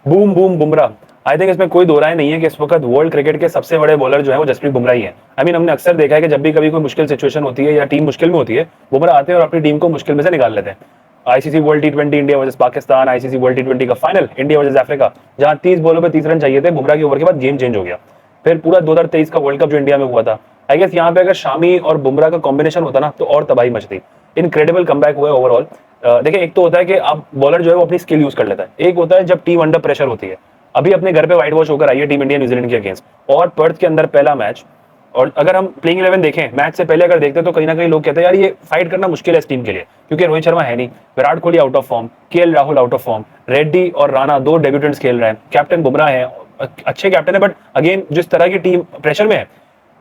Boom boom Bumrah. I think इसमें कोई दो राय नहीं है कि इस वक्त वर्ल्ड क्रिकेट के सबसे बड़े बॉलर जो है वो जसप्रीत बुमराह ही है। आई मीन हमने अक्सर देखा है कि जब भी कभी कोई मुश्किल सिचुएशन होती है या टीम मुश्किल में होती है, बुमराह आते हैं और अपनी टीम को मुश्किल में से निकाल लेते हैं। आईसीसी वर्ल्ड टी20 India versus Pakistan, ICC world टी20 का फाइनल इंडिया वर्सेस अफ्रीका, जहां 30 बॉलों पे 30 रन चाहिए थे, बुमराह के ओवर के बाद गेम चेंज हो गया। फिर पूरा 2023 का वर्ल्ड कप जो इंडिया में हुआ था, आई गेस यहाँ पे अगर शामी और बुमराह का कॉम्बिनेशन होता ना तो और तबाही मचती। इनक्रेडिबल कमबैक हुआ है ओवरऑल। देखिए, एक तो होता है कि आप बॉलर जो है वो अपनी स्किल यूज कर लेता है, एक होता है जब टीम अंडर प्रेशर होती है। अभी अपने घर पे व्हाइट वॉश होकर आई है टीम इंडिया न्यूजीलैंड के अगेंस्ट, और पर्थ के अंदर पहला मैच। और अगर हम प्लेइंग 11 देखें मैच से पहले अगर देखते तो कहीं ना कहीं लोग कहते हैं यार ये फाइट करना मुश्किल है इस टीम के लिए, क्योंकि रोहित शर्मा है नहीं, Virat Kohli out of form, KL Rahul out of form, Reddy और राणा दो डेब्यूटेंट्स खेल रहे हैं, कैप्टन बुमराह है, अच्छे कैप्टन है, बट अगेन जिस तरह की टीम प्रेशर में है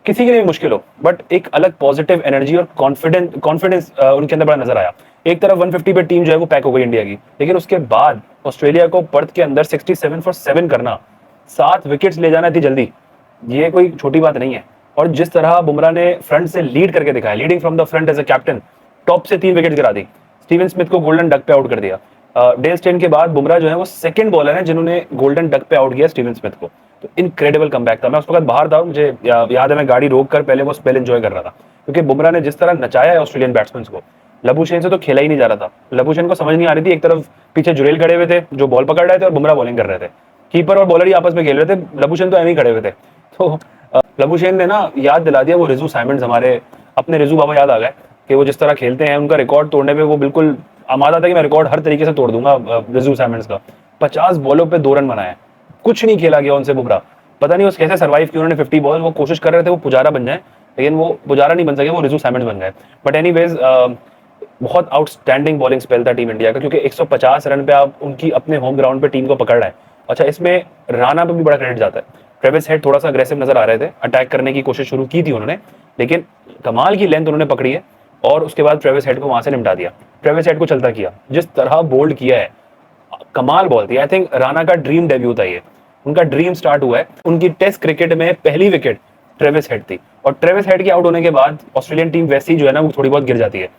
किसी के लिए मुश्किल हो, बट एक अलग पॉजिटिव एनर्जी और कॉन्फिडेंस उनके अंदर बड़ा नजर आया। एक तरफ 150 पे टीम जो है वो पैक हो गई इंडिया की, लेकिन उसके बाद ऑस्ट्रेलिया को पर्थ के अंदर 67 फॉर 7 करना, 7 विकेट्स ले जाना इतनी जल्दी, ये कोई छोटी बात नहीं है। और जिस तरह बुमराह ने फ्रंट से लीड करके दिखाया, leading from the front as a captain, top से 3 विकेट गिरा दी, स्टीवन स्मिथ को गोल्डन डक पे आउट कर दिया। डेल स्टेन के बाद बुमराह जो है वो सेकंड बॉलर है जिन्होंने गोल्डन डक पे आउट किया स्टीवन स्मिथ को। तो इनक्रेडिबल कमबैक था। मैं उस वक्त बाहर था, मुझे याद है मैं गाड़ी रोक कर पहले वो स्पेल एंजॉय कर रहा था, क्योंकि बुमराह ने जिस तरह नचाया है ऑस्ट्रेलियन बैट्समैन को, लबुशेन से तो खेला ही नहीं जा रहा था। लबुशेन को समझ नहीं आ रही थी, एक तरफ पीछे जुरेल खड़े हुए थे जो बॉल पकड़ रहे थे और बुमराह बॉलिंग कर रहे थे, कीपर और बॉलर ही आपस में खेल रहे थे, लबुशेन तो एम ही खड़े हुए थे। तो लबुशेन ने ना याद दिला दिया वो रिजू साइमंड्स, हमारे अपने रिजू बाबा याद आ गए कि वो जिस तरह खेलते हैं, उनका रिकॉर्ड तोड़ने पे वो बिल्कुल आमादा था कि मैं रिकॉर्ड हर तरीके से तोड़ दूंगा रिजू साइमंड्स का। 50 बॉलों पे 2 रन बनाए, कुछ नहीं खेला गया उनसे बुमराह। पता नहीं उस कैसे सर्वाइव की उन्होंने 50 बॉल, वो कोशिश कर रहे थे वो पुजारा बन जाए, लेकिन वो पुजारा नहीं बन सके, वो रिजू साइमंड्स बन गए। बट एनीवेज बहुत आउटस्टैंडिंग बॉलिंग स्पेल था टीम इंडिया का, क्योंकि 150 रन पे आप उनकी अपने होम ग्राउंड पे टीम को पकड़ रहे हैं। अच्छा, इसमें राणा पे भी बड़ा क्रेडिट जाता है। ट्रेविस हेड थोड़ा सा अग्रेसिव नजर आ रहे थे, अटैक करने की कोशिश शुरू की थी उन्होंने, लेकिन कमाल की लेंथ उन्होंने पकड़ी है और उसके बाद ट्रेविस हेड को वहां से निपटा दिया। ट्रेविस हेड को चलता किया, जिस तरह बोल्ड किया है, कमाल बॉल थी। आई थिंक राणा का ड्रीम डेब्यू था ये, उनका ड्रीम स्टार्ट हुआ है। उनकी टेस्ट क्रिकेट में पहली विकेट ट्रेविस हेड थी, और ट्रेविस हेड के आउट होने के बाद ऑस्ट्रेलियन टीम वैसी जो है ना वो थोड़ी बहुत गिर जाती है,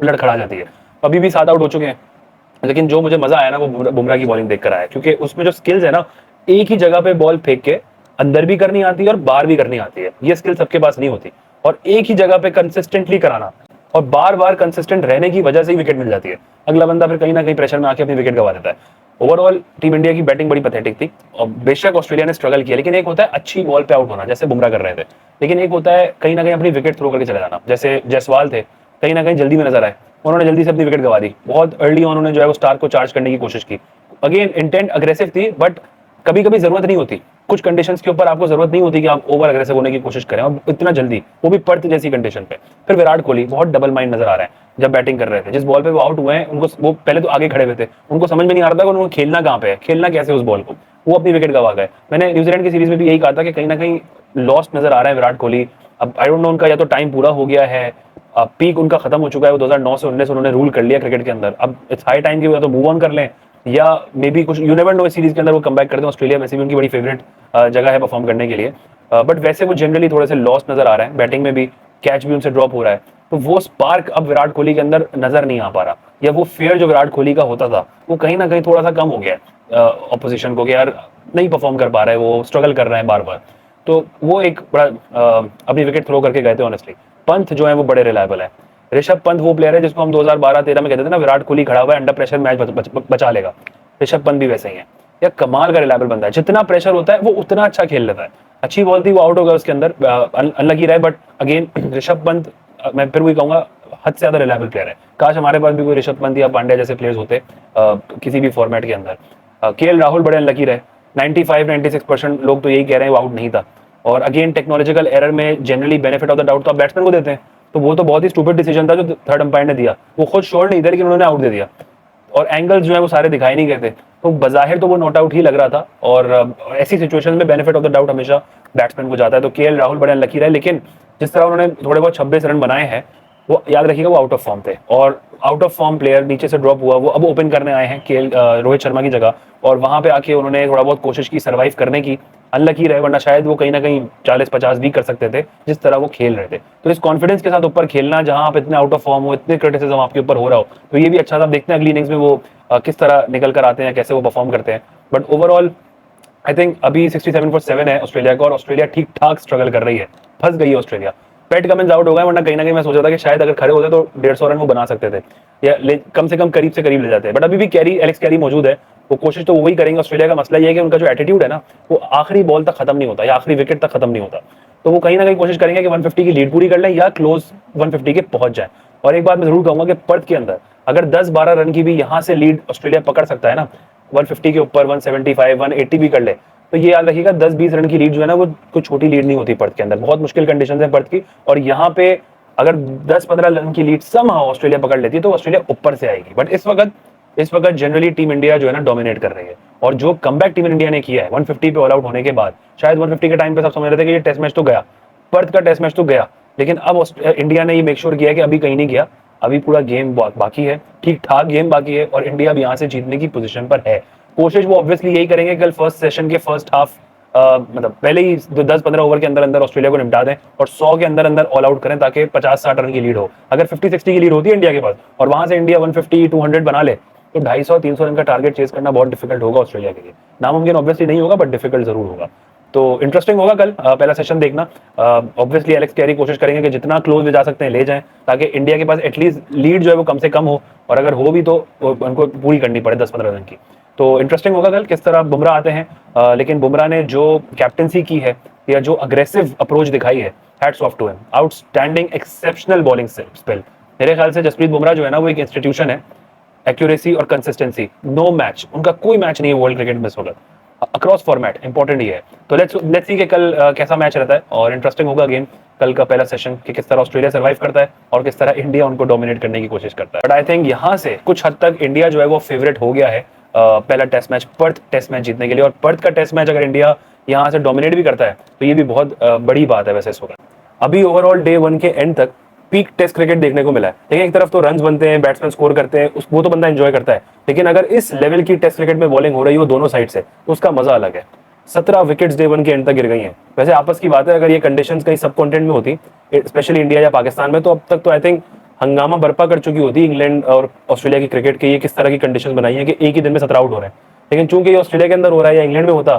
लड़खड़ा जाती है। अभी भी 7 आउट हो चुके हैं, लेकिन जो मुझे मजा आया ना वो बुमराह की बॉलिंग देखकर आया, क्योंकि उसमें जो स्किल्स है ना, एक ही जगह पे बॉल फेंक के अंदर भी करनी आती है और बाहर भी करनी आती है, ये स्किल सबके पास नहीं होती। और एक ही जगह पे कंसिस्टेंटली कराना और बार बार कंसिस्टेंट रहने की वजह से ही विकेट मिल जाती है, अगला बंदा फिर कहीं ना कहीं प्रेशर में आके अपनी विकेट गवा देता है। ओवरऑल टीम इंडिया की बैटिंग बड़ी पैथेटिक थी, और बेशक ऑस्ट्रेलिया ने स्ट्रगल किया, लेकिन एक होता है अच्छी बॉल पे आउट होना जैसे बुमराह कर रहे थे, लेकिन एक होता है कहीं ना कहीं अपनी विकेट थ्रो करके चले जाना, जैसे जायसवाल थे, कहीं ना कहीं जल्दी में नजर आए, उन्होंने जल्दी से अपनी विकेट गवा दी, बहुत अर्ली ऑन उन्होंने जो है वो स्टार को चार्ज करने की कोशिश की। अगेन इंटेंट अग्रेसिव थी, बट कभी कभी जरूरत नहीं होती, कुछ कंडीशंस के ऊपर आपको जरूरत नहीं होती कि आप ओवर अग्रेसिव होने की कोशिश करें और इतना जल्दी, वो भी पर्थ जैसी कंडीशन पे। फिर विराट कोहली बहुत डबल माइंड नजर आ रहा है जब बैटिंग कर रहे थे, जिस बॉल पे वो आउट हुए हैं उनको, वो पहले तो आगे खड़े हुए थे, उनको समझ में नहीं आ रहा था कि उन्होंने खेलना कहाँ पे है, खेलना कैसे उस बॉल को, वो अपनी विकेट गवा गए। मैंने न्यूजीलैंड की सीरीज में भी यही कहा था कि कहीं ना कहीं लॉस्ट नजर आ रहा है विराट कोहली। अब आई डोंट नो उनका या तो टाइम पूरा हो गया है, पीक उनका खत्म हो चुका है, वो 2009 से 19 उन्होंने रूल कर लिया क्रिकेट के अंदर, अब इट्स हाई टाइम की या तो मूव ऑन कर लें, या मे बी कुछ, यू नेवर नो, इस सीरीज के अंदर वो कमबैक करते हैं। ऑस्ट्रेलिया वैसे भी उनकी बड़ी फेवरेट जगह है परफॉर्म करने के लिए, बट वैसे वो जनरली थोड़े से लॉस्ट नजर आ रहे हैं, बैटिंग में भी कैच भी उनसे ड्रॉप हो रहा है, तो वो स्पार्क अब विराट कोहली के अंदर नजर नहीं आ पा रहा, या वो फेयर जो विराट कोहली का होता था वो कहीं ना कहीं थोड़ा सा कम हो गया ऑपोजिशन को, कि यार नहीं परफॉर्म कर पा रहा है, वो स्ट्रगल कर रहे हैं बार बार। तो वो एक बड़ा अपनी विकेट थ्रो करके गए थे ऑनेस्टली। पंत जो है वो बड़े रिलायबल है, ऋषभ पंत वो प्लेयर है जिसको हम 2012-13 में कहते थे ना, विराट कोहली खड़ा हुआ है अंडर प्रेशर मैच बचा लेगा, ऋषभ पंत भी वैसे ही है, या कमाल का रिलायबल बंदा है, जितना प्रेशर होता है वो उतना अच्छा खेल लेता है। अच्छी बॉल थी, वो आउट हो गया उसके अंदर, अनलकी रहे, बट अगेन ऋषभ पंत मैं फिर वही कहूंगा हद से ज्यादा रिलायबल प्लेयर है। काश हमारे पास भी कोई ऋषभ पंत या पांड्या जैसे प्लेयर्स होते किसी भी फॉर्मेट के अंदर। केएल राहुल बड़े अनलकी रहे, 95-96% लोग तो यही कह रहे हैं वो आउट नहीं था, और अगेन टेक्नोलॉजिकल एरर में generally benefit of the doubt तो आप बैट्समैन को देते हैं, तो वो तो बहुत ही स्टूपिड डिसीजन था जो थर्ड अंपायर ने दिया, वो खुद श्योर नहीं था लेकिन उन्होंने आउट दे दिया, और एंगल्स जो है वो सारे दिखाई नहीं गए थे, तो बजाहिर तो वो नॉट आउट ही लग रहा था, और ऐसी सिचुएशन में बेनिफिट ऑफ द डाउट हमेशा बैट्समैन को जाता है। तो केएल राहुल बड़े अनलकी रहे, लेकिन जिस तरह उन्होंने थोड़े बहुत 26 रन बनाए हैं, वो याद रखिएगा वो आउट ऑफ फॉर्म थे, और आउट ऑफ फॉर्म प्लेयर नीचे से ड्रॉप हुआ, वो अब ओपन करने आए हैं रोहित शर्मा की जगह, और वहां पे आके उन्होंने थोड़ा बहुत कोशिश की सर्वाइव करने की, अनलकी रहे, वरना शायद वो कहीं ना कहीं 40-50 भी कर सकते थे जिस तरह वो खेल रहे थे। तो इस कॉन्फिडेंस के साथ ऊपर खेलना, जहां आप इतने आउट ऑफ फॉर्म हो, इतने क्रिटिसिज्म आपके ऊपर हो रहा हो, तो ये भी अच्छा था। देखते हैं अगली इनिंग्स में वो किस तरह निकल कर आते हैं, कैसे वो परफॉर्म करते हैं। बट ओवरऑल आई थिंक अभी 67 फॉर 7 है ऑस्ट्रेलिया का, और ऑस्ट्रेलिया ठीक ठाक स्ट्रगल कर रही है, फंस गई है ऑस्ट्रेलिया। पैट कमिंस आउट हो गए, वरना कहीं ना कहीं मैं सोचा था कि शायद अगर खड़े होते तो 150 रन वो बना सकते थे, या कम से कम करीब से करीब ले जाते हैं। बट अभी भी एलेक्स कैरी मौजूद है, वो कोशिश तो वही करेंगे। ऑस्ट्रेलिया का मसला ये है कि उनका जो एटीट्यूड है ना, वो आखिरी बॉल तक खत्म नहीं होता या आखिरी विकेट तक खत्म नहीं होता। तो वो कहीं ना कहीं कोशिश करेंगे कि 150 की लीड पूरी कर लें या क्लोज 150 के पहुंच जाए। और एक बात मैं जरूर कहूंगा कि पर्थ के अंदर अगर 10-12 रन की भी यहां से लीड ऑस्ट्रेलिया पकड़ सकता है ना, 150 के ऊपर 175 180 भी कर ले, तो ये याद रखिएगा 10-20 रन की लीड जो है ना, वो कोई छोटी लीड नहीं होती पर्थ के अंदर। बहुत मुश्किल कंडीशन है पर्थ की, और यहाँ पे अगर 10-15 रन की लीड समहाउ ऑस्ट्रेलिया पकड़ लेती है तो ऑस्ट्रेलिया ऊपर से आएगी। बट इस वक्त जनरली टीम इंडिया जो है ना डोमिनेट कर रही है, और जो कमबैक टीम इंडिया ने किया है 150 पे ऑल आउट होने के बाद, शायद 150 के टाइम पे सब समझ रहे थे कि ये टेस्ट मैच तो गया, पर्थ का टेस्ट मैच तो गया, लेकिन अब इंडिया ने ये मेक श्योर किया है कि अभी कहीं नहीं गया, अभी पूरा गेम बाकी है, ठीक ठाक गेम बाकी है, और इंडिया अब यहाँ से जीतने की पोजीशन पर है। कोशिश वो ऑब्वियसली यही करेंगे कल फर्स्ट सेशन के फर्स्ट हाफ, मतलब पहले ही 10-15 ओवर के अंदर अंदर ऑस्ट्रेलिया को निपटा दें और 100 के अंदर अंदर ऑल आउट करें, ताकि 50-60 रन की लीड हो। अगर 50-60 की लीड होती है इंडिया के पास, और वहां से इंडिया 150-200 बना ले, तो 250-300 रन का टारगेट चेज करना बहुत डिफिकल्ट होगा ऑस्ट्रेलिया के लिए। नामुमकिन ऑब्वियसली नहीं होगा, बट डिफिकल्ट जरूर होगा। तो इंटरेस्टिंग होगा कल पहला सेशन देखना। ऑब्वियसली एलेक्स कैरी कोशिश करेंगे कि जितना क्लोज ले जा सकते हैं ले जाएं, ताकि इंडिया के पास एटलीस्ट लीड जो है वो कम से कम हो, और अगर हो भी तो उनको पूरी करनी पड़े 10-15 रन की। तो इंटरेस्टिंग होगा कल किस तरह बुमराह आते हैं। लेकिन बुमराह ने जो कैप्टनसी की है, या जो अग्रेसिव अप्रोच दिखाई है, hats off to him. Outstanding exceptional bowling spell. मेरे ख्याल से जसप्रीत बुमराह जो है ना, वो एक इंस्टीट्यूशन है। एक्यूरेसी और कंसिस्टेंसी, नो मैच, उनका कोई मैच नहीं है वर्ल्ड क्रिकेट में इस वक्त, अक्रॉस फॉर्मेट इंपॉर्टेंट ही है। तो लेट्स सी कि कल कैसा मैच रहता है, और इंटरेस्टिंग होगा गेम कल का पहला सेशन कि किस तरह ऑस्ट्रेलिया सर्वाइव करता है और किस तरह इंडिया उनको डोमिनेट करने की कोशिश करता है। बट आई थिंक यहाँ से कुछ हद तक इंडिया जो है वो फेवरेट हो गया है पहला test match, Perth test match जीतने के लिए। और पर्थ का टेस्ट मैच अगर इंडिया यहाँ से डोमिनेट भी करता है तो ये भी बहुत बड़ी बात है वैसे इस वक्त। अभी ओवरऑल डे 1 के एंड तक पीक टेस्ट क्रिकेट देखने को मिला है। लेकिन एक तरफ तो रन्स बनते हैं, बैट्समैन स्कोर करते हैं, वो तो बंदा एंजॉय करता है, लेकिन अगर इस लेवल की टेस्ट क्रिकेट में बॉलिंग हो रही हो दोनों साइड से, तो उसका मजा अलग है। 17 विकेट्स डे 1 के एंड तक गिर गई हैं। वैसे आपस की बात है, अगर ये कंडीशंस कहीं सब कॉन्टिनेंट में होती, स्पेशली इंडिया या पाकिस्तान में, तो अब तक तो आई थिंक हंगामा बर्पा कर चुकी होती इंग्लैंड और ऑस्ट्रेलिया की क्रिकेट के। ये किस तरह की कंडीशंस बनाई है कि एक ही दिन में 17 आउट हो रहे हैं। लेकिन चूंकि ये ऑस्ट्रेलिया के अंदर हो रहा है या इंग्लैंड में होता,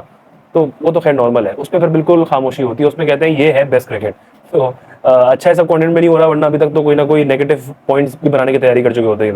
तो वो तो खैर नॉर्मल है, उसमें फिर बिल्कुल खामोशी होती है, उसमें कहते हैं ये है बेस्ट क्रिकेट। तो अच्छा है सब कॉन्टेंट में नहीं हो रहा, वरना अभी तक तो कोई ना कोई नेगेटिव पॉइंट्स भी बनाने की तैयारी कर चुके होते हैं ये लोग।